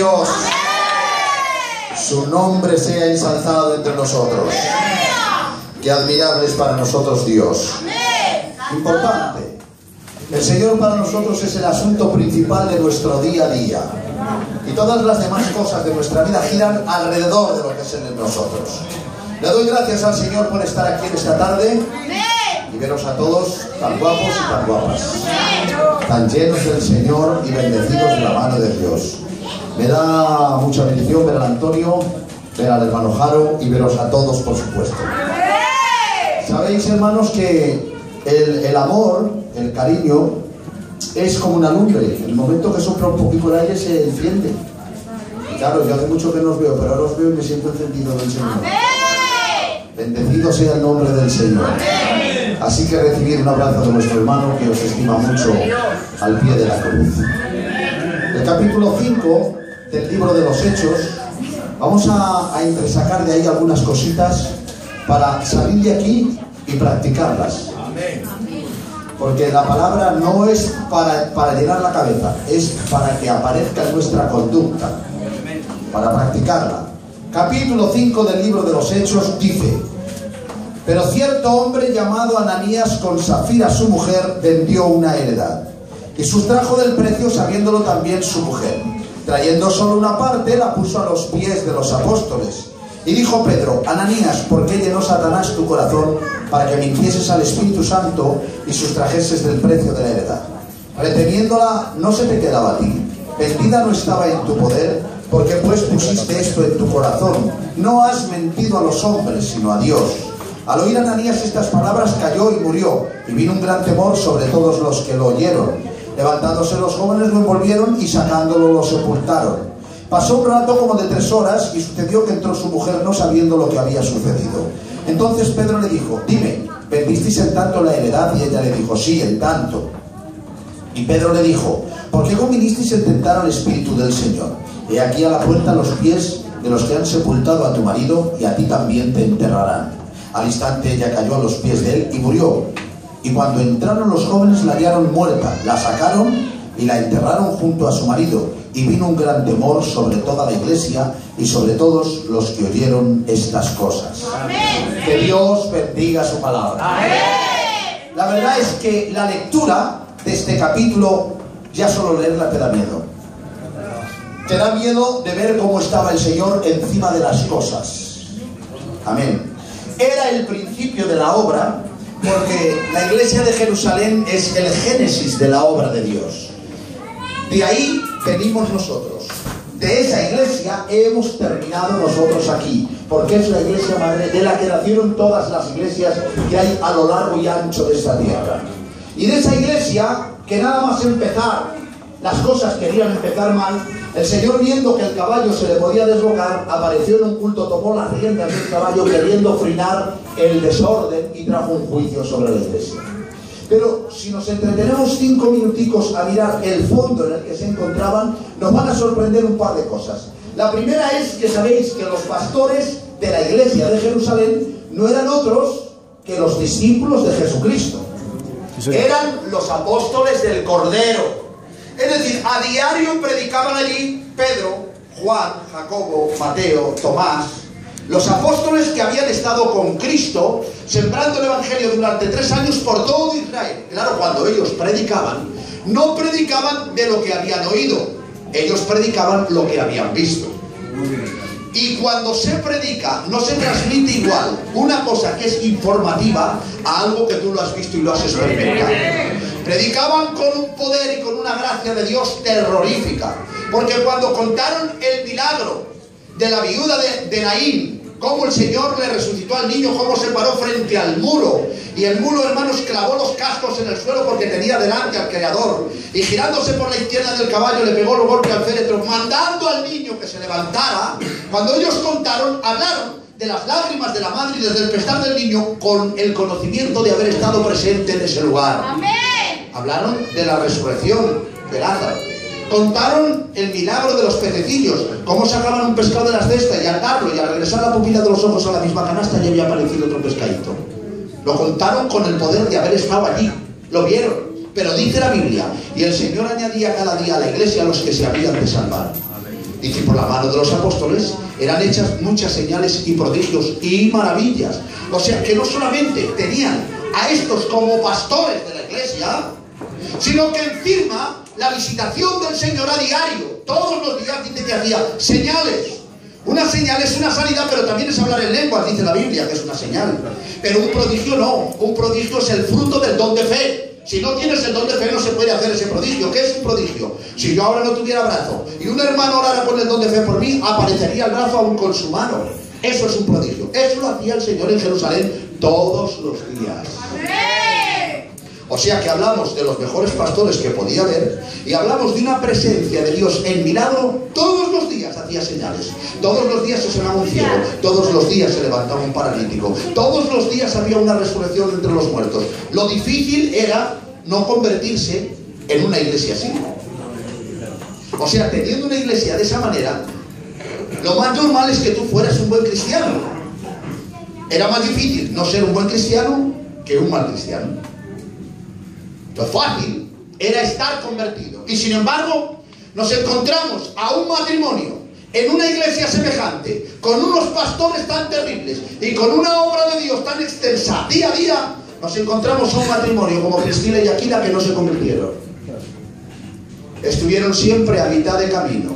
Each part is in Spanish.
Dios. Su nombre sea ensalzado entre nosotros. Qué admirable es para nosotros Dios. Importante. El Señor para nosotros es el asunto principal de nuestro día a día. Y todas las demás cosas de nuestra vida giran alrededor de lo que es Él en nosotros. Le doy gracias al Señor por estar aquí en esta tarde y veros a todos tan guapos y tan guapas, tan llenos del Señor y bendecidos de la mano de Dios. Me da mucha bendición ver al Antonio, ver al hermano Jaro y veros a todos, por supuesto. Sabéis, hermanos, que el amor, el cariño, es como una lumbre. En el momento que sopla un poquito el aire se enciende. Y claro, yo hace mucho que no os veo, pero ahora os veo y me siento encendido del Señor. Bendecido sea el nombre del Señor. Así que recibid un abrazo de nuestro hermano que os estima mucho al pie de la cruz. El capítulo 5 del libro de los Hechos, vamos a entresacar de ahí algunas cositas para salir de aquí y practicarlas. Porque la palabra no es para llenar la cabeza, es para que aparezca en nuestra conducta, para practicarla. Capítulo 5 del libro de los Hechos dice: pero cierto hombre llamado Ananías, con Safira su mujer, vendió una heredad y sustrajo del precio, sabiéndolo también su mujer. Trayendo solo una parte, la puso a los pies de los apóstoles. Y dijo Pedro: Ananías, ¿por qué llenó Satanás tu corazón para que mintieses al Espíritu Santo y sustrajeses del precio de la heredad? Reteniéndola no se te quedaba a ti, vendida no estaba en tu poder. ¿Por qué pues pusiste esto en tu corazón? No has mentido a los hombres, sino a Dios. Al oír Ananías estas palabras, cayó y murió, y vino un gran temor sobre todos los que lo oyeron. Levantándose los jóvenes lo envolvieron y sacándolo lo sepultaron. Pasó un rato como de 3 horas y sucedió que entró su mujer no sabiendo lo que había sucedido. Entonces Pedro le dijo: dime, ¿vendisteis en tanto la heredad? Y ella le dijo: sí, en tanto. Y Pedro le dijo: ¿por qué convinisteis en tentar al Espíritu del Señor? He aquí a la puerta los pies de los que han sepultado a tu marido, y a ti también te enterrarán. Al instante ella cayó a los pies de él y murió. Y cuando entraron los jóvenes la hallaron muerta, la sacaron y la enterraron junto a su marido. Y vino un gran temor sobre toda la iglesia y sobre todos los que oyeron estas cosas. Amén. Que Dios bendiga su palabra. Amén. La verdad es que la lectura de este capítulo, ya solo leerla te da miedo. Te da miedo de ver cómo estaba el Señor encima de las cosas. Amén. Era el principio de la obra, porque la iglesia de Jerusalén es el génesis de la obra de Dios. De ahí venimos nosotros. De esa iglesia hemos terminado nosotros aquí, porque es la iglesia madre de la que nacieron todas las iglesias que hay a lo largo y ancho de esta tierra. Y de esa iglesia, que nada más empezar, las cosas querían empezar mal, el Señor, viendo que el caballo se le podía desbocar, apareció en un culto, tomó las riendas del caballo queriendo frenar el desorden y trajo un juicio sobre la iglesia. Pero si nos entretenemos 5 minuticos a mirar el fondo en el que se encontraban, nos van a sorprender un par de cosas. La primera es que sabéis que los pastores de la iglesia de Jerusalén no eran otros que los discípulos de Jesucristo. Eran los apóstoles del Cordero. Es decir, a diario predicaban allí Pedro, Juan, Jacobo, Mateo, Tomás, los apóstoles que habían estado con Cristo sembrando el Evangelio durante 3 años por todo Israel. Claro, cuando ellos predicaban, no predicaban de lo que habían oído, ellos predicaban lo que habían visto. Y cuando se predica, no se transmite igual una cosa que es informativa a algo que tú lo has visto y lo has experimentado. Predicaban con un poder y con una gracia de Dios terrorífica, porque cuando contaron el milagro de la viuda de Naín, cómo el Señor le resucitó al niño, cómo se paró frente al muro, y el muro, hermanos, clavó los cascos en el suelo porque tenía delante al Creador, y girándose por la izquierda del caballo le pegó los golpes al féretro, mandando al niño que se levantara. Cuando ellos contaron, hablaron de las lágrimas de la madre y del despertar del niño con el conocimiento de haber estado presente en ese lugar. Amén. Hablaron de la resurrección de Lázaro. Contaron el milagro de los pececillos, cómo sacaban un pescado de la cesta y al darlo y al regresar la pupila de los ojos a la misma canasta ya había aparecido otro pescadito. Lo contaron con el poder de haber estado allí, lo vieron. Pero dice la Biblia, y el Señor añadía cada día a la iglesia a los que se habían de salvar. Dice, por la mano de los apóstoles eran hechas muchas señales y prodigios y maravillas. O sea, que no solamente tenían a estos como pastores de la iglesia, sino que encima la visitación del Señor a diario, todos los días, dice que hacía señales. Una señal es una sanidad, pero también es hablar en lenguas, dice la Biblia, que es una señal. Pero un prodigio no, un prodigio es el fruto del don de fe. Si no tienes el don de fe no se puede hacer ese prodigio. ¿Qué es un prodigio? Si yo ahora no tuviera brazo y un hermano orara con el don de fe por mí, aparecería el brazo aún con su mano. Eso es un prodigio. Eso lo hacía el Señor en Jerusalén todos los días. O sea que hablamos de los mejores pastores que podía haber y hablamos de una presencia de Dios en milagro. Todos los días hacía señales, todos los días se sanaba un ciego, todos los días se levantaba un paralítico, todos los días había una resurrección entre los muertos. Lo difícil era no convertirse en una iglesia así. O sea, teniendo una iglesia de esa manera, lo más normal es que tú fueras un buen cristiano. Era más difícil no ser un buen cristiano que un mal cristiano. Lo fácil era estar convertido. Y sin embargo, nos encontramos a un matrimonio en una iglesia semejante, con unos pastores tan terribles y con una obra de Dios tan extensa día a día. Nos encontramos a un matrimonio como Priscila y Aquila que no se convirtieron. Estuvieron siempre a mitad de camino.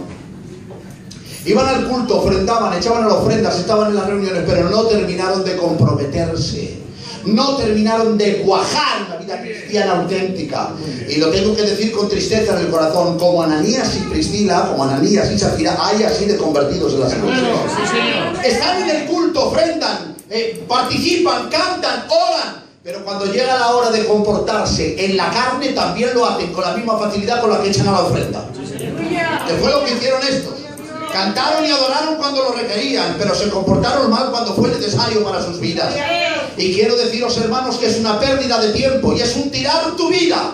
Iban al culto, ofrendaban, echaban a las ofrendas, estaban en las reuniones, pero no terminaron de comprometerse. No terminaron de cuajar una vida cristiana auténtica. Y lo tengo que decir con tristeza en el corazón, como Ananías y Priscila, como Ananías y Safira, hay así de convertidos en las iglesias. Están en el culto, ofrendan, participan, cantan, oran, pero cuando llega la hora de comportarse en la carne también lo hacen con la misma facilidad con la que echan a la ofrenda. Que fue lo que hicieron estos. Cantaron y adoraron cuando lo requerían, pero se comportaron mal cuando fue necesario para sus vidas. Y quiero deciros, hermanos, que es una pérdida de tiempo y es un tirar tu vida.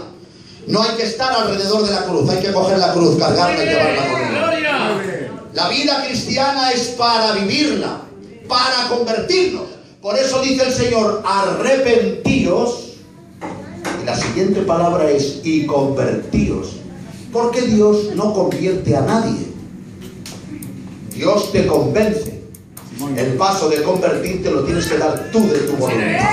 No hay que estar alrededor de la cruz, hay que coger la cruz, cargarla y llevarla con ella. La vida cristiana es para vivirla, para convertirnos. Por eso dice el Señor, arrepentíos. Y la siguiente palabra es, y convertíos. Porque Dios no convierte a nadie. Dios te convence. El paso de convertirte lo tienes que dar tú de tu voluntad.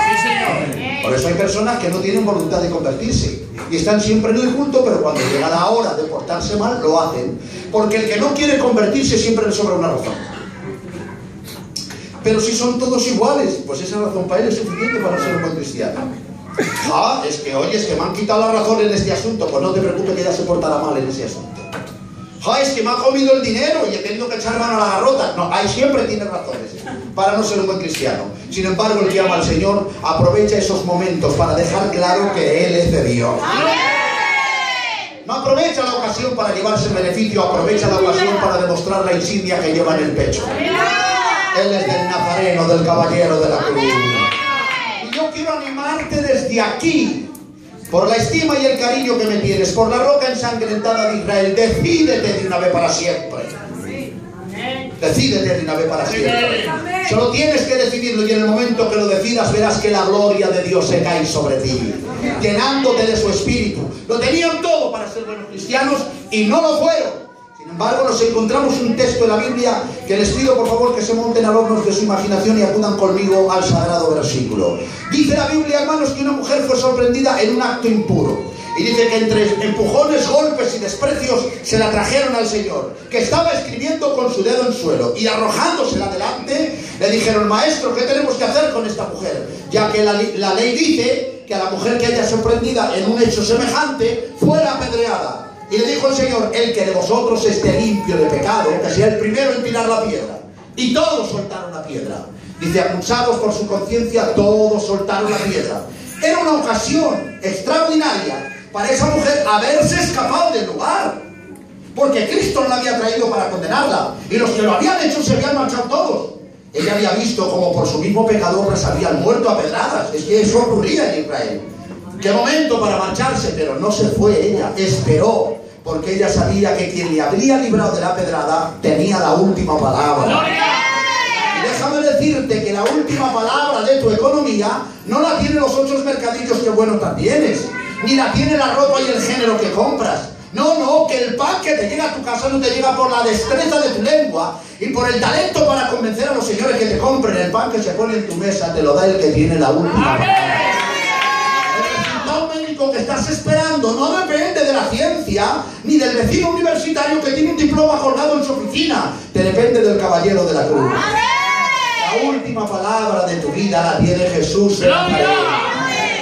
Por eso hay personas que no tienen voluntad de convertirse y están siempre en el culto, pero cuando llega la hora de portarse mal, lo hacen. Porque el que no quiere convertirse siempre le sobra una razón. Pero si son todos iguales, pues esa razón para él es suficiente para ser un buen cristiano. Ah, es que oye, es que me han quitado la razón en este asunto. Pues no te preocupes, que ya se portará mal en ese asunto. Ah, es que me ha comido el dinero y he tenido que echar mano a la garrota. No, ahí siempre tiene razones para no ser un buen cristiano. Sin embargo, el que ama al Señor aprovecha esos momentos para dejar claro que Él es de Dios. No aprovecha la ocasión para llevarse el beneficio, aprovecha la ocasión para demostrar la insignia que lleva en el pecho. Él es del Nazareno, del Caballero de la Cruz. Y yo quiero animarte desde aquí, por la estima y el cariño que me tienes, por la roca ensangrentada de Israel, decídete de una vez para siempre. Decídete de una vez para siempre. Solo tienes que decidirlo y en el momento que lo decidas verás que la gloria de Dios se cae sobre ti, llenándote de su espíritu. Lo tenían todo para ser buenos cristianos y no lo fueron. Sin embargo, nos encontramos un texto en la Biblia que les pido por favor que se monten al horno de su imaginación y acudan conmigo al sagrado versículo. Dice la Biblia, hermanos, que una mujer fue sorprendida en un acto impuro. Y dice que entre empujones, golpes y desprecios se la trajeron al Señor, que estaba escribiendo con su dedo en suelo, y arrojándosela delante, le dijeron, maestro, ¿qué tenemos que hacer con esta mujer? Ya que la ley dice que a la mujer que haya sorprendida en un hecho semejante fuera apedreada. Y le dijo el Señor, el que de vosotros esté limpio de pecado, que sea el primero en tirar la piedra. Y todos soltaron la piedra. Dice, acusados por su conciencia, todos soltaron la piedra. Era una ocasión extraordinaria para esa mujer haberse escapado del lugar, porque Cristo no la había traído para condenarla, y los que lo habían hecho se habían marchado todos. Ella había visto como por su mismo pecado otras habían muerto a pedradas. Es que eso ocurría en Israel. Qué momento para marcharse, pero no se fue ella, esperó, porque ella sabía que quien le habría librado de la pedrada tenía la última palabra. Y déjame decirte que la última palabra de tu economía no la tienen los otros mercadillos que bueno tienes, ni la tiene la ropa y el género que compras, No, que el pan que te llega a tu casa no te llega por la destreza de tu lengua y por el talento para convencer a los señores que te compren. El pan que se pone en tu mesa te lo da el que tiene la última palabra. El resultado médico que estás esperando no depende de la ciencia ni del vecino universitario que tiene un diploma colgado en su oficina. Te depende del caballero de la cruz. La última palabra de tu vida la tiene Jesús de Nazaret.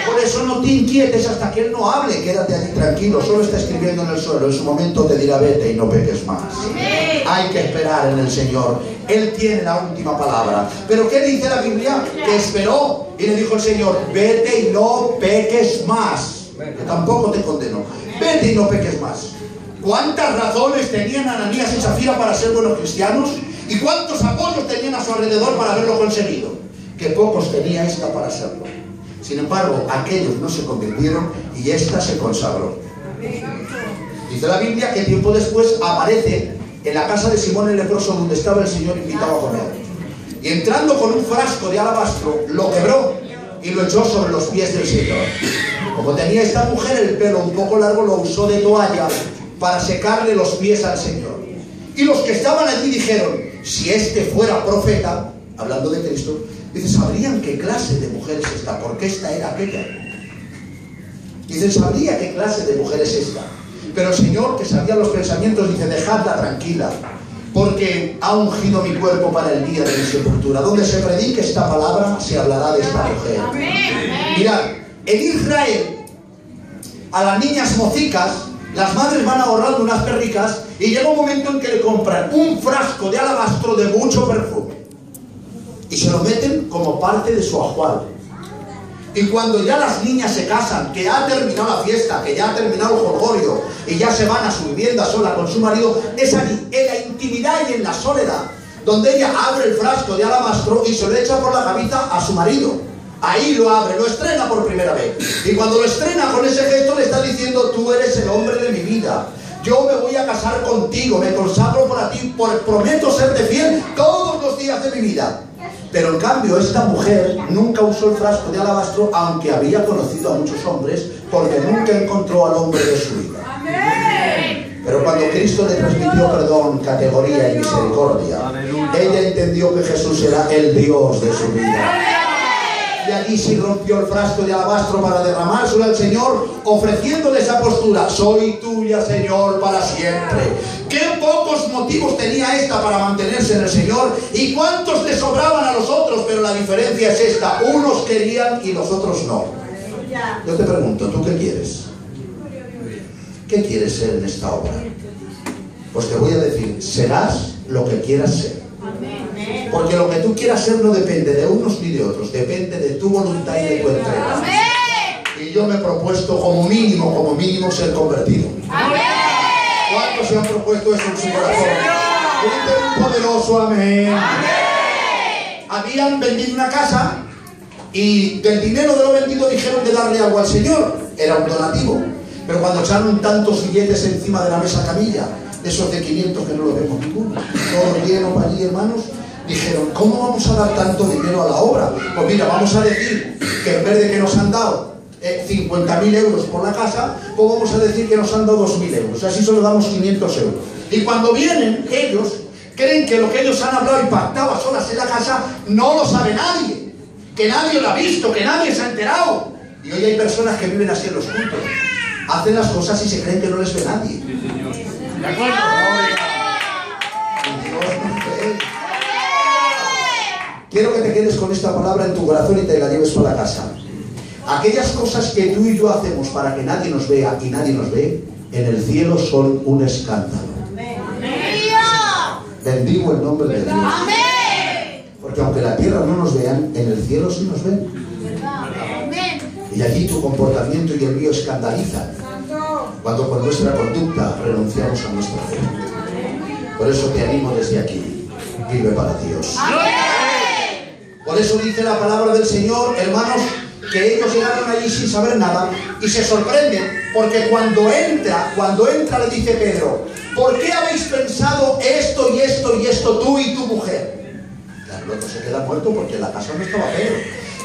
Por eso no te inquietes hasta que Él no hable. Quédate allí tranquilo, solo está escribiendo en el suelo. En su momento te dirá vete y no peques más. Hay que esperar en el Señor. Él tiene la última palabra. Pero ¿qué dice la Biblia? Que esperó y le dijo el Señor, vete y no peques más. Que tampoco te condeno. Vete y no peques más. ¿Cuántas razones tenían Ananías y Zafira para ser buenos cristianos? ¿Y cuántos apoyos tenían a su alrededor para haberlo conseguido? Que pocos tenía esta para hacerlo. Sin embargo, aquellos no se convirtieron y esta se consagró. Dice la Biblia que tiempo después aparece en la casa de Simón el leproso, donde estaba el Señor invitado a comer. Y entrando con un frasco de alabastro, lo quebró y lo echó sobre los pies del Señor. Como tenía esta mujer el pelo un poco largo, lo usó de toalla para secarle los pies al Señor. Y los que estaban allí dijeron, si este fuera profeta, hablando de Cristo, dice, sabrían qué clase de mujer es esta, porque esta era aquella. Dice, sabría qué clase de mujer es esta. Pero el Señor, que sabía los pensamientos, dice, dejadla tranquila, porque ha ungido mi cuerpo para el día de mi sepultura. Donde se predique esta palabra, se hablará de esta mujer. Mirad, en Israel, a las niñas mocicas, las madres van ahorrando unas perricas y llega un momento en que le compran un frasco de alabastro de mucho perfume y se lo meten como parte de su ajuar. Y cuando ya las niñas se casan, que ya ha terminado la fiesta, que ya ha terminado el jolgorio y ya se van a su vivienda sola con su marido, es allí, en la intimidad y en la soledad, donde ella abre el frasco de alabastro y se lo echa por la cabeza a su marido. Ahí lo abre, lo estrena por primera vez. Y cuando lo estrena con ese gesto le está diciendo, tú eres el hombre de mi vida. Yo me voy a casar contigo, me consagro para ti, prometo serte fiel todos los días de mi vida. Pero en cambio esta mujer nunca usó el frasco de alabastro, aunque había conocido a muchos hombres, porque nunca encontró al hombre de su vida. Pero cuando Cristo le transmitió perdón, categoría y misericordia, ella entendió que Jesús era el Dios de su vida. Y allí sí rompió el frasco de alabastro para derramárselo al Señor, ofreciéndole esa postura, soy tuya, Señor, para siempre. Qué pocos motivos tenía esta para mantenerse en el Señor y cuántos le sobraban a los otros, pero la diferencia es esta, unos querían y los otros no. Yo te pregunto, ¿tú qué quieres? ¿Qué quieres ser en esta obra? Pues te voy a decir, serás lo que quieras ser. Porque lo que tú quieras ser no depende de unos ni de otros, depende de tu voluntad y de tu entrega. Y yo me he propuesto como mínimo ser convertido. ¿Cuántos se han propuesto eso en su corazón? Griten un poderoso amén. Habían vendido una casa y del dinero de lo vendido dijeron de darle algo al Señor. Era un donativo. Pero cuando echaron tantos billetes encima de la mesa camilla, de esos de 500 que no lo vemos ninguno, todo lleno para allí, hermanos, dijeron, ¿cómo vamos a dar tanto dinero a la obra? Pues mira, vamos a decir que en vez de que nos han dado 50.000 euros por la casa, pues vamos a decir que nos han dado 2.000 euros, así solo damos 500 euros. Y cuando vienen ellos, creen que lo que ellos han hablado y pactado a solas en la casa, no lo sabe nadie, que nadie lo ha visto, que nadie se ha enterado. Y hoy hay personas que viven así en los cultos, hacen las cosas y se creen que no les ve nadie. Sí, señor. ¿De acuerdo? Quiero que te quedes con esta palabra en tu corazón y te la lleves para la casa. Aquellas cosas que tú y yo hacemos para que nadie nos vea y nadie nos ve, en el cielo son un escándalo. Bendigo el nombre de Dios. Porque aunque la tierra no nos vean, en el cielo sí nos ven. Y allí tu comportamiento y el mío escandalizan cuando con nuestra conducta renunciamos a nuestra fe. Por eso te animo desde aquí, vive para Dios. Por eso dice la palabra del Señor, hermanos, que ellos llegaron allí sin saber nada y se sorprenden porque cuando entra le dice Pedro, ¿por qué habéis pensado esto y esto y esto tú y tu mujer? Claro, el otro se queda muerto porque en la casa no estaba Pedro.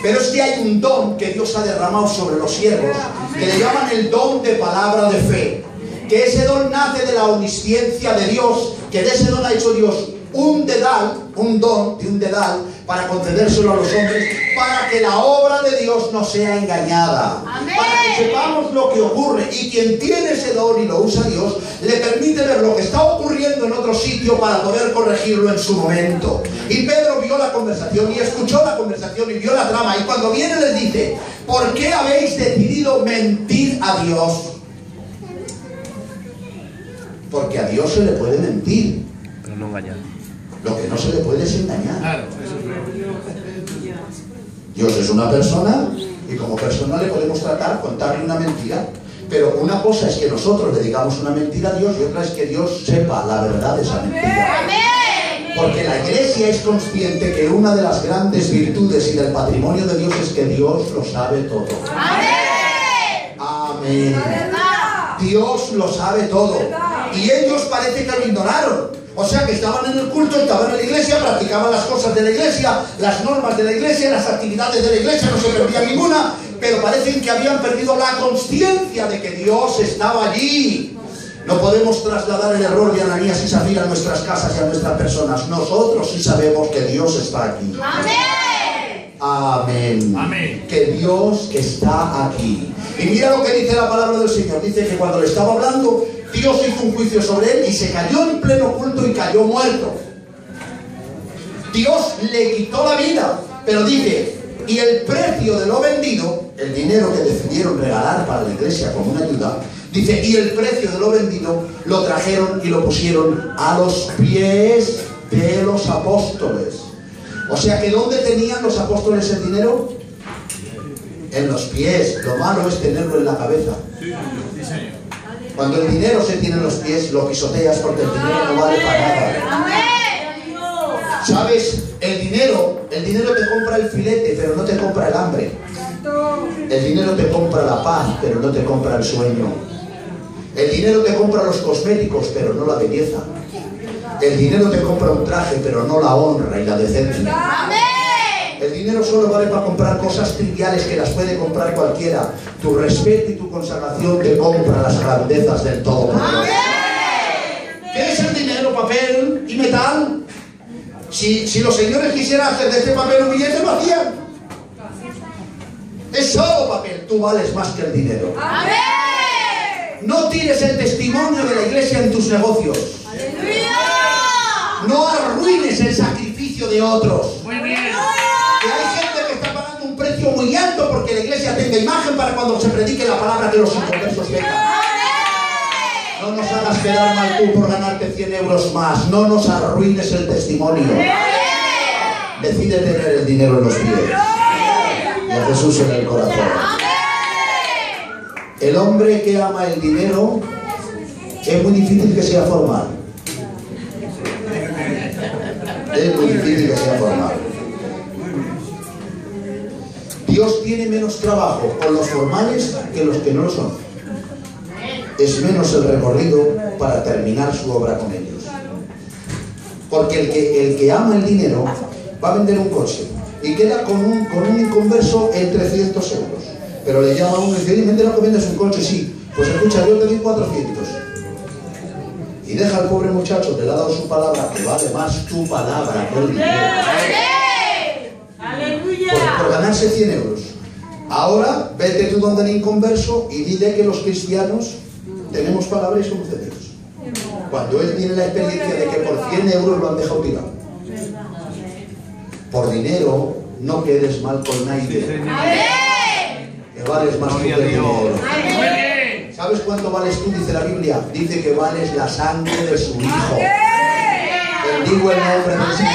Pero es que hay un don que Dios ha derramado sobre los siervos, que le llaman el don de palabra de fe. que ese don nace de la omnisciencia de Dios, que de ese don ha hecho Dios un dedal, un don de un dedal, para concedérselo a los hombres, para que la obra de Dios no sea engañada. Amén. Para que sepamos lo que ocurre, y quien tiene ese don y lo usa Dios, le permite ver lo que está ocurriendo en otro sitio para poder corregirlo en su momento. Y Pedro vio la conversación y escuchó la conversación y vio la trama, y cuando viene les dice: ¿por qué habéis decidido mentir a Dios? Porque a Dios se le puede mentir, pero no engañar. Lo que no se le puede es engañar. Claro, eso es verdad. Dios es una persona, y como persona le podemos tratar, contarle una mentira. Pero una cosa es que nosotros le digamos una mentira a Dios, y otra es que Dios sepa la verdad de esa mentira. Porque la Iglesia es consciente que una de las grandes virtudes y del patrimonio de Dios es que Dios lo sabe todo. Amén. Dios lo sabe todo. Y ellos parece que lo ignoraron. O sea que estaban en el culto, estaban en la iglesia, practicaban las cosas de la iglesia, las normas de la iglesia, las actividades de la iglesia, no se perdía ninguna, pero parecen que habían perdido la consciencia de que Dios estaba allí. No podemos trasladar el error de Ananías y Zafira a nuestras casas y a nuestras personas. Nosotros sí sabemos que Dios está aquí. Amén. Amén. Amén. Que Dios está aquí. Y mira lo que dice la palabra del Señor. Dice que cuando le estaba hablando, Dios hizo un juicio sobre él y se cayó en pleno culto y cayó muerto. Dios le quitó la vida, pero dice: y el precio de lo vendido, el dinero que decidieron regalar para la iglesia como una ayuda, dice, y el precio de lo vendido lo trajeron y lo pusieron a los pies de los apóstoles. O sea que ¿dónde tenían los apóstoles el dinero? En los pies. Lo malo es tenerlo en la cabeza. Cuando el dinero se tiene en los pies, lo pisoteas porque el dinero no vale para nada. ¿Sabes? El dinero te compra el filete, pero no te compra el hambre. El dinero te compra la paz, pero no te compra el sueño. El dinero te compra los cosméticos, pero no la belleza. El dinero te compra un traje, pero no la honra y la decencia. El dinero solo vale para comprar cosas triviales que las puede comprar cualquiera. Tu respeto y tu consagración te compra las grandezas del Todopoderoso. ¿Qué es el dinero? Papel y metal. Si los señores quisieran hacer de este papel un billete, lo hacían. Es solo papel. Tú vales más que el dinero. No tires el testimonio de la iglesia en tus negocios. No arruines el sacrificio de otros. Muy bien. Que hay gente que está pagando un precio muy alto porque la iglesia tenga imagen para cuando se predique la palabra que los inconversos vengan. No nos hagas quedar mal tú por ganarte 100 euros más. No nos arruines el testimonio. Decide tener el dinero en los pies y a Jesús en el corazón. El hombre que ama el dinero es muy difícil que sea formal. Es muy difícil que sea formal. Dios tiene menos trabajo con los formales que los que no lo son. Es menos el recorrido para terminar su obra con ellos. Porque el que ama el dinero va a vender un coche y queda con un inconverso en 300 euros. Pero le llama a uno y dice: ¿me lo que vendes un coche? Sí. Pues escucha, yo te doy 400. Y deja al pobre muchacho que le ha dado su palabra, que vale más tu palabra que el dinero. Por ganarse 100 euros. Ahora, vete tú donde el inconverso y dile que los cristianos tenemos palabra y somos de Dios. Cuando él tiene la experiencia de que por 100 euros lo han dejado tirado. Por dinero, no quedes mal con nadie. Que vales más que el dinero. ¿Sabes cuánto vales tú? Dice la Biblia. Dice que vales la sangre de su Hijo. Bendigo el nombre del Señor.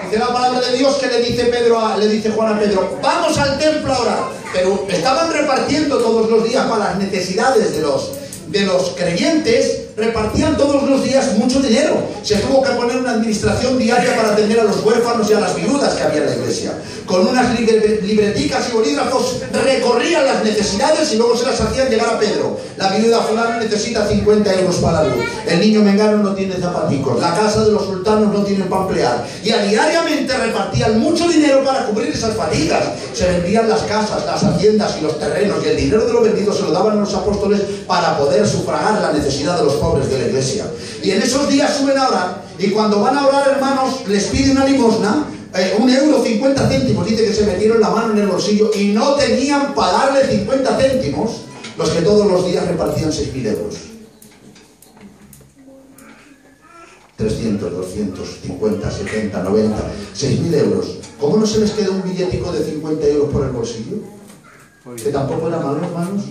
Dice la palabra de Dios que le dice Juan a Pedro: vamos al templo ahora. Pero estaban repartiendo todos los días para las necesidades de los creyentes, repartían todos los días mucho dinero. Se tuvo que poner una administración diaria para atender a los huérfanos y a las viudas que había en la iglesia. Con unas libreticas y bolígrafos recorrían las necesidades y luego se las hacían llegar a Pedro. La viuda fulana necesita 50 euros para la luz. El niño mengano no tiene zapaticos. La casa de los sultanos no tiene para emplear. Y diariamente repartían mucho dinero para cubrir esas fatigas. Se vendían las casas, las haciendas y los terrenos, y el dinero de lo vendido se lo daban a los apóstoles para poder sufragar la necesidad de los pobres de la iglesia. Y en esos días suben a orar, y cuando van a orar, hermanos, les pide una limosna, 1,50 €. Dice que se metieron la mano en el bolsillo y no tenían para darle 50 céntimos, los que todos los días repartían 6.000 euros. 300, 200, 50, 70, 90, 6.000 euros. ¿Cómo no se les queda un billetico de 50 euros por el bolsillo? Que tampoco era malo, hermanos,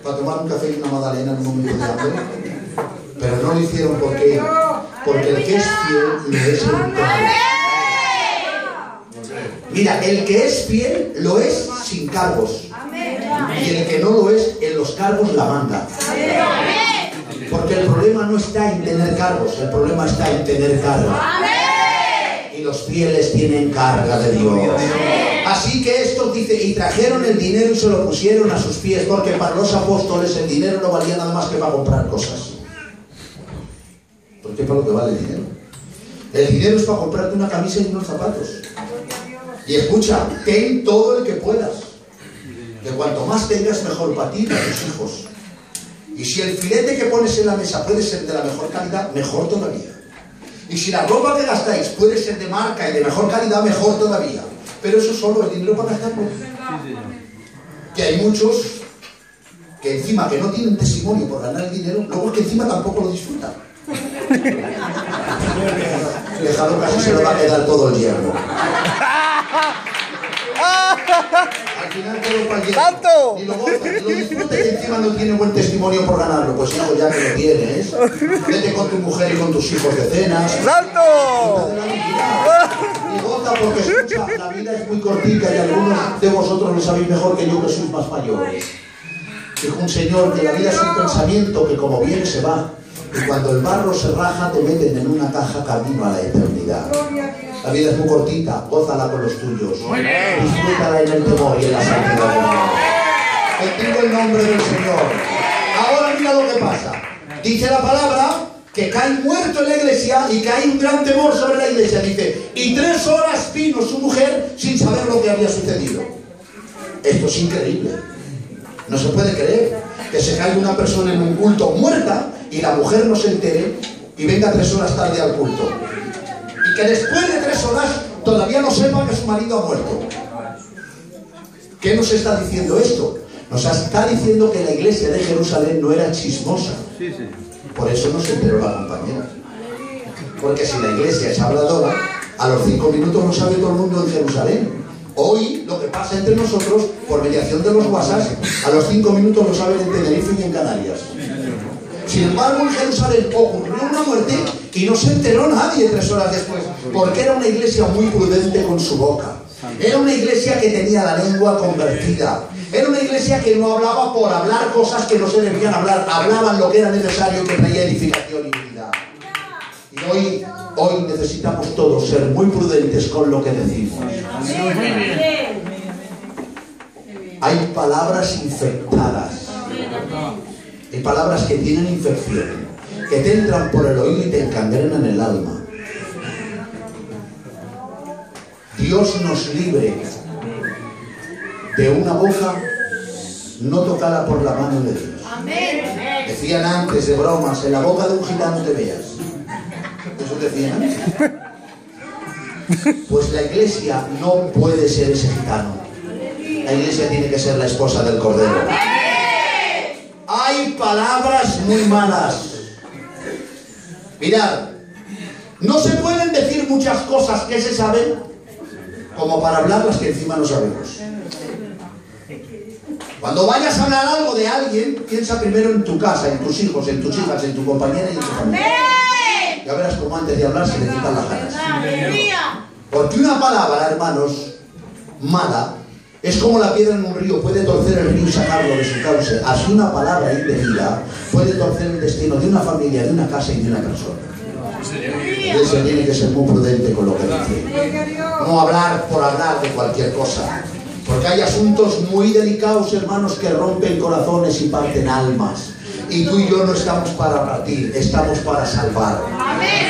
para tomar un café y una magdalena en un momento de hambre. Pero no lo hicieron, ¿por qué? Porque el que es fiel lo es en todo. Mira, el que es fiel lo es sin cargos. Y el que no lo es, en los cargos la manda. Porque el problema no está en tener cargos, el problema está en tener carga. Y los fieles tienen carga de Dios. Así que esto dice, y trajeron el dinero y se lo pusieron a sus pies, porque para los apóstoles el dinero no valía nada más que para comprar cosas. ¿Por qué para lo que vale el dinero? El dinero es para comprarte una camisa y unos zapatos. Y escucha, ten todo el que puedas. Que cuanto más tengas, mejor para ti y para tus hijos. Y si el filete que pones en la mesa puede ser de la mejor calidad, mejor todavía. Y si la ropa que gastáis puede ser de marca y de mejor calidad, mejor todavía. Pero eso solo es dinero para gastarlo. Que hay muchos que encima que no tienen testimonio por ganar el dinero, luego es que encima tampoco lo disfrutan. Déjalo, casi se lo va a quedar todo el hierro. Al final todo para el hierro. Ni lo goza, ni lo disfruta, y encima no tiene buen testimonio por ganarlo. Pues hijo, ya que lo tienes, vete con tu mujer y con tus hijos de cenas. ¡Santo! Y goza, porque escucha, la vida es muy cortita y algunos de vosotros lo sabéis mejor que yo, que sois más mayores. Dijo un señor que la vida es un pensamiento que como viene se va. Y cuando el barro se raja, te meten en una caja camino a la eternidad. La vida es muy cortita, gózala con los tuyos. Disfrútala en el temor y en la santidad de Dios. Bendigo el nombre del Señor. Ahora mira lo que pasa. Dice la palabra que cae muerto en la iglesia y que hay un gran temor sobre la iglesia. Dice, y 3 horas vino su mujer sin saber lo que había sucedido. Esto es increíble. No se puede creer que se caiga una persona en un culto muerta y la mujer no se entere y venga 3 horas tarde al culto. Y que después de 3 horas todavía no sepa que su marido ha muerto. ¿Qué nos está diciendo esto? Nos está diciendo que la iglesia de Jerusalén no era chismosa. Por eso no se enteró la compañera. Porque si la iglesia es habladora, a los 5 minutos lo sabe todo el mundo en Jerusalén. Hoy lo que pasa entre nosotros, por mediación de los WhatsApp, a los 5 minutos lo saben en Tenerife y en Canarias. Sin embargo, en Jerusalén ocurrió una muerte y no se enteró nadie 3 horas después, porque era una iglesia muy prudente con su boca. Era una iglesia que tenía la lengua convertida. Era una iglesia que no hablaba por hablar cosas que no se debían hablar. Hablaban lo que era necesario, que traía edificación y unidad. Y hoy necesitamos todos ser muy prudentes con lo que decimos. Hay palabras infectadas. Hay palabras que tienen infección, que te entran por el oído y te encangrenan el alma. Dios nos libre de una boca no tocada por la mano de Dios. Decían antes de bromas, en la boca de un gitano te veas. Eso decían antes. Pues la iglesia no puede ser ese gitano. La iglesia tiene que ser la esposa del Cordero. Hay palabras muy malas. Mirad, no se pueden decir muchas cosas que se saben como para hablar las que encima no sabemos. Cuando vayas a hablar algo de alguien, piensa primero en tu casa, en tus hijos, en tus hijas, en tu compañera y en tu familia. Ya verás cómo antes de hablar se le quitan las ganas. Porque una palabra, hermanos, mala, Es como la piedra en un río, puede torcer el río y sacarlo de su cauce. Así una palabra indebida puede torcer el destino de una familia, de una casa y de una persona. La iglesia tiene que ser muy prudente con lo que dice. No hablar por hablar de cualquier cosa. Porque hay asuntos muy delicados, hermanos, que rompen corazones y parten almas. Y tú y yo no estamos para partir, estamos para salvar.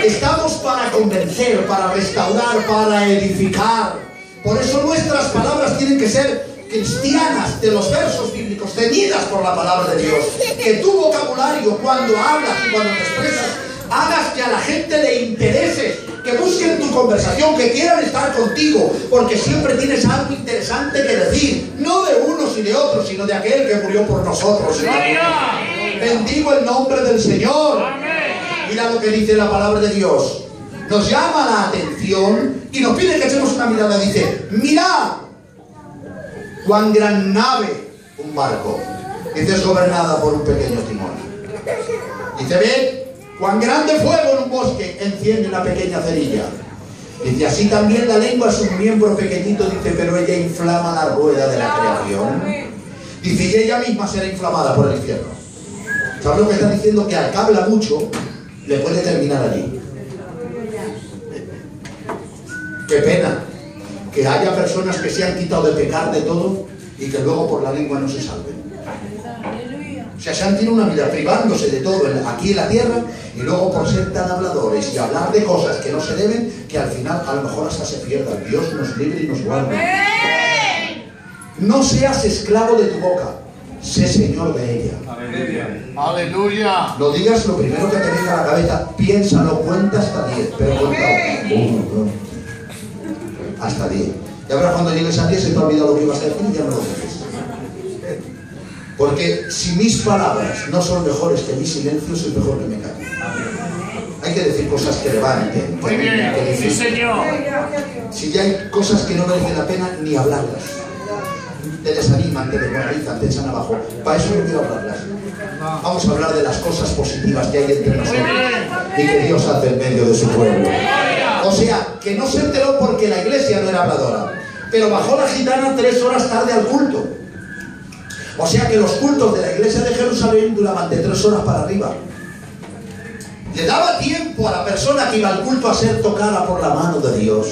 Estamos para convencer, para restaurar, para edificar. Por eso nuestras palabras tienen que ser cristianas, de los versos bíblicos, ceñidas por la palabra de Dios. Que tu vocabulario, cuando hablas y cuando te expresas, hagas que a la gente le intereses, que busquen tu conversación, que quieran estar contigo, porque siempre tienes algo interesante que decir, no de unos y de otros, sino de aquel que murió por nosotros. Bendigo el nombre del Señor. Mira lo que dice la palabra de Dios. Nos llama la atención y nos pide que echemos una mirada. Dice, mirad cuán gran nave, un barco, dice, es gobernada por un pequeño timón. Dice, ved cuán grande fuego en un bosque enciende una pequeña cerilla. Dice, así también la lengua es un miembro pequeñito, dice, pero ella inflama la rueda de la creación. Dice, y ella misma será inflamada por el infierno. ¿Sabes lo que está diciendo? Que al que habla mucho, le puede terminar allí. Qué pena que haya personas que se han quitado de pecar de todo y que luego por la lengua no se salven. O sea, se han tenido una vida privándose de todo aquí en la tierra y luego por ser tan habladores y hablar de cosas que no se deben, que al final a lo mejor hasta se pierdan. Dios nos libre y nos guarde. No seas esclavo de tu boca, sé señor de ella. Aleluya. No digas lo primero que te venga a la cabeza, piénsalo, cuenta hasta 10, pero cuenta 1, 2, hasta 10. Y ahora cuando llegues a 10 se te ha olvidado lo que ibas a decir y ya no lo dices. Porque si mis palabras no son mejores que mi silencio, soy mejor que me callo. Hay que decir cosas que levanten. Muy bien, sí señor. Si ya hay cosas que no merecen la pena ni hablarlas, te desaniman, te desmoralizan, te echan abajo. Para eso no quiero hablarlas. Vamos a hablar de las cosas positivas que hay entre nosotros y que Dios hace en medio de su pueblo. O sea, que no se enteró porque la iglesia no era habladora, pero bajó la gitana 3 horas tarde al culto. O sea que los cultos de la iglesia de Jerusalén duraban de 3 horas para arriba. Le daba tiempo a la persona que iba al culto a ser tocada por la mano de Dios.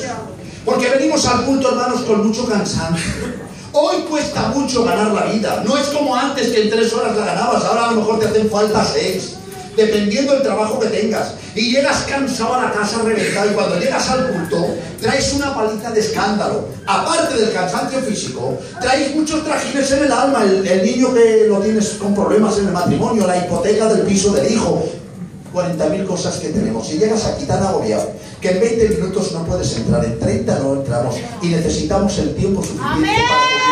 Porque venimos al culto, hermanos, con mucho cansancio. Hoy cuesta mucho ganar la vida. No es como antes que en 3 horas la ganabas. Ahora a lo mejor te hacen falta 6. Dependiendo del trabajo que tengas. Y llegas cansado a la casa reventado. Y cuando llegas al culto, traes una paliza de escándalo. Aparte del cansancio físico, traes muchos trajines en el alma. El niño que lo tienes con problemas en el matrimonio, la hipoteca del piso del hijo. 40.000 cosas que tenemos. Si llegas aquí tan agobiado que en 20 minutos no puedes entrar, en 30 no entramos y necesitamos el tiempo suficiente para que Dios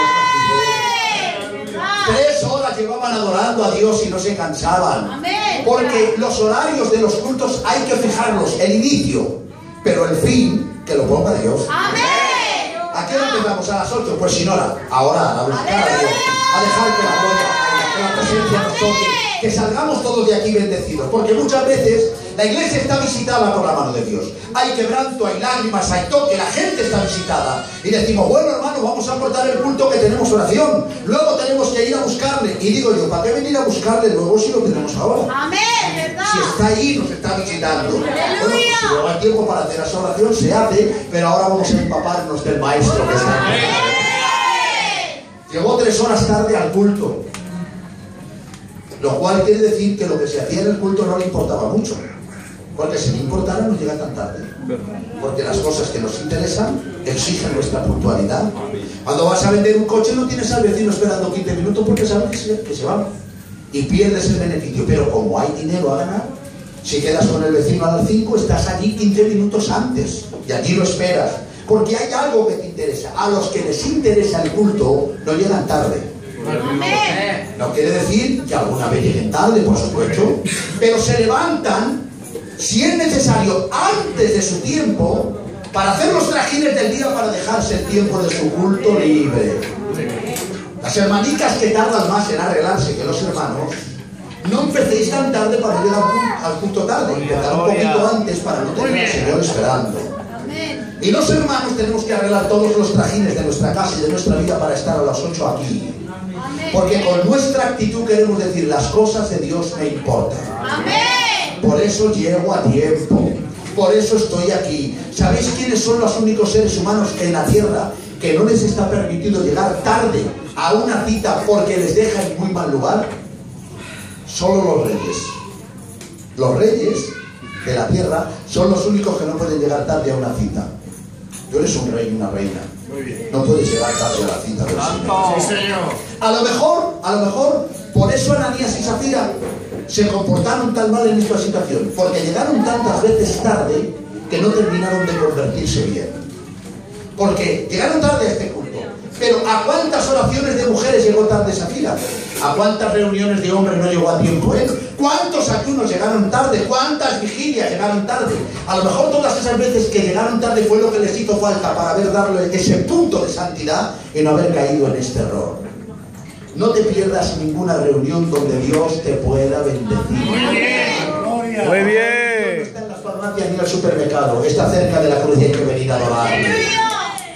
nos libere. 3 horas llevaban adorando a Dios y no se cansaban. Porque los horarios de los cultos hay que fijarlos, el inicio, pero el fin que lo ponga Dios. ¿A qué hora empezamos? A las 8, pues sin hora. Ahora a buscar a Dios, a dejar que la gloria, que la presencia nos toque, que salgamos todos de aquí bendecidos, porque muchas veces la iglesia está visitada por la mano de Dios. Hay quebranto, hay lágrimas, hay toque, la gente está visitada. Y decimos, bueno hermano, vamos a cortar el culto que tenemos oración. Luego tenemos que ir a buscarle. Y digo yo, ¿para qué venir a buscarle luego si lo tenemos ahora? Si está ahí, nos está visitando. Bueno, pues si luego hay tiempo para hacer esa oración, se hace, pero ahora vamos a empaparnos del maestro que está aquí. Llegó 3 horas tarde al culto. Lo cual quiere decir que lo que se hacía en el culto no le importaba mucho. Porque si le importara no llega tan tarde. Porque las cosas que nos interesan exigen nuestra puntualidad. Cuando vas a vender un coche no tienes al vecino esperando 15 minutos porque sabes que se va. Y pierdes el beneficio. Pero como hay dinero a ganar, si quedas con el vecino a las 5, estás allí 15 minutos antes. Y allí lo esperas. Porque hay algo que te interesa. A los que les interesa el culto no llegan tarde. No quiere decir que alguna vez lleguen tarde, por supuesto, pero se levantan, si es necesario, antes de su tiempo, para hacer los trajines del día para dejarse el tiempo de su culto libre. Las hermanicas que tardan más en arreglarse que los hermanos, no empecéis tan tarde para llegar al culto tarde, empezar un poquito antes para no tener al Señor esperando. Y los hermanos tenemos que arreglar todos los trajines de nuestra casa y de nuestra vida para estar a las 8 aquí. Porque con nuestra actitud queremos decir, las cosas de Dios me importan. Por eso llego a tiempo. Por eso estoy aquí. ¿Sabéis quiénes son los únicos seres humanos en la tierra que no les está permitido llegar tarde a una cita porque les deja en muy mal lugar? Solo los reyes. Los reyes de la tierra son los únicos que no pueden llegar tarde a una cita. Tú eres un rey y una reina. No puedes llegar tarde a la cita del Señor. Sí, Señor. A lo mejor, por eso Ananías y Zafira se comportaron tan mal en esta situación, porque llegaron tantas veces tarde que no terminaron de convertirse bien. Porque llegaron tarde a este culto. Pero ¿a cuántas oraciones de mujeres llegó tarde Zafira? ¿A cuántas reuniones de hombres no llegó a tiempo él? ¿Cuántos ayunos llegaron tarde? ¿Cuántas vigilias llegaron tarde? A lo mejor todas esas veces que llegaron tarde fue lo que les hizo falta para haber dado ese punto de santidad y no haber caído en este error. No te pierdas ninguna reunión donde Dios te pueda bendecir. Muy bien. Muy bien. No está en las farmacias ni en el supermercado, está cerca de la cruz y hay que venir a adorar.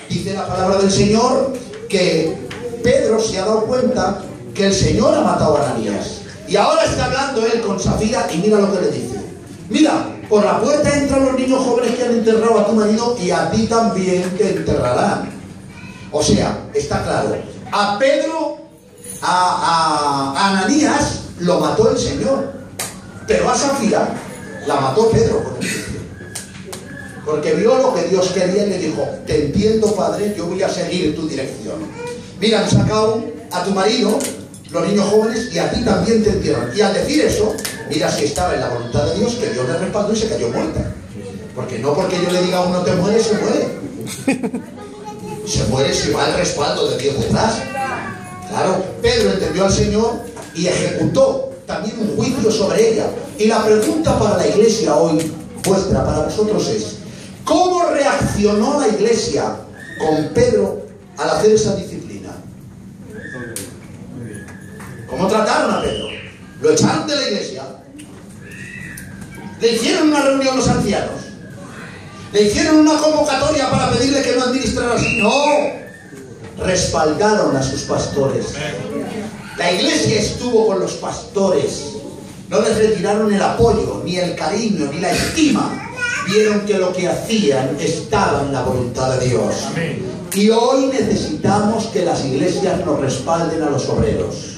Dice la palabra del Señor que Pedro se ha dado cuenta que el Señor ha matado a Ananías. Y ahora está hablando él con Zafira y mira lo que le dice. Mira, por la puerta entran los niños jóvenes que han enterrado a tu marido y a ti también te enterrarán. O sea, está claro. A Pedro, a Ananías lo mató el Señor. Pero a Zafira la mató Pedro con el juicio. Porque vio lo que Dios quería y le dijo, te entiendo, padre, yo voy a seguir tu dirección. Mira, han sacado a tu marido, los niños jóvenes, y a ti también te entierran. Y al decir eso, mira si estaba en la voluntad de Dios, que Dios le respaldó y se cayó muerta. Porque no porque yo le diga a uno te muere, se muere. Se muere si va el respaldo de Dios detrás. Claro, Pedro entendió al Señor y ejecutó también un juicio sobre ella. Y la pregunta para la iglesia hoy, vuestra, para vosotros es, ¿cómo reaccionó la iglesia con Pedro al hacer esa disciplina? ¿Cómo trataron a Pedro? ¿Lo echaron de la iglesia? ¿Le hicieron una reunión los ancianos? ¿Le hicieron una convocatoria para pedirle que no administrara así? No. Respaldaron a sus pastores. La iglesia estuvo con los pastores. No les retiraron el apoyo, ni el cariño, ni la estima. Vieron que lo que hacían estaba en la voluntad de Dios. Y hoy necesitamos que las iglesias nos respalden a los obreros.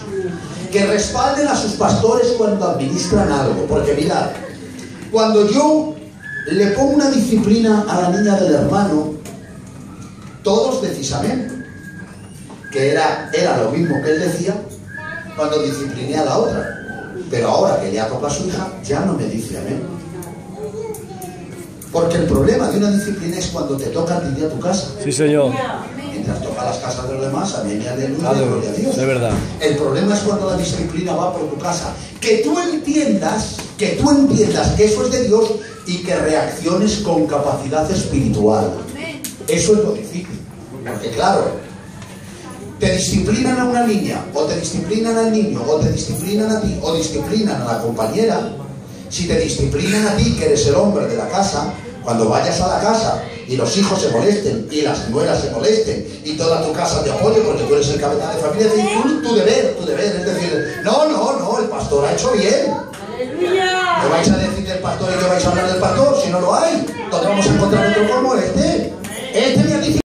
Que respalden a sus pastores cuando administran algo. Porque mirad, cuando yo le pongo una disciplina a la niña del hermano, todos decís amén. Que era lo mismo que él decía cuando discipliné a la otra. Pero ahora que le ha tocado a su hija, ya no me dice amén. Porque el problema de una disciplina es cuando te toca a ti a tu casa. Sí, Señor. Mientras toca las casas de los demás, amén y aleluya, gloria a Dios. De verdad. El problema es cuando la disciplina va por tu casa. Que tú entiendas que eso es de Dios y que reacciones con capacidad espiritual. Eso es lo difícil. Porque claro, te disciplinan a una niña, o te disciplinan al niño, o te disciplinan a ti, o disciplinan a la compañera. Si te disciplinan a ti, que eres el hombre de la casa, cuando vayas a la casa y los hijos se molesten, y las nueras se molesten, y toda tu casa te apoye porque tú eres el capitán de familia, tu deber, es decir, no, el pastor ha hecho bien.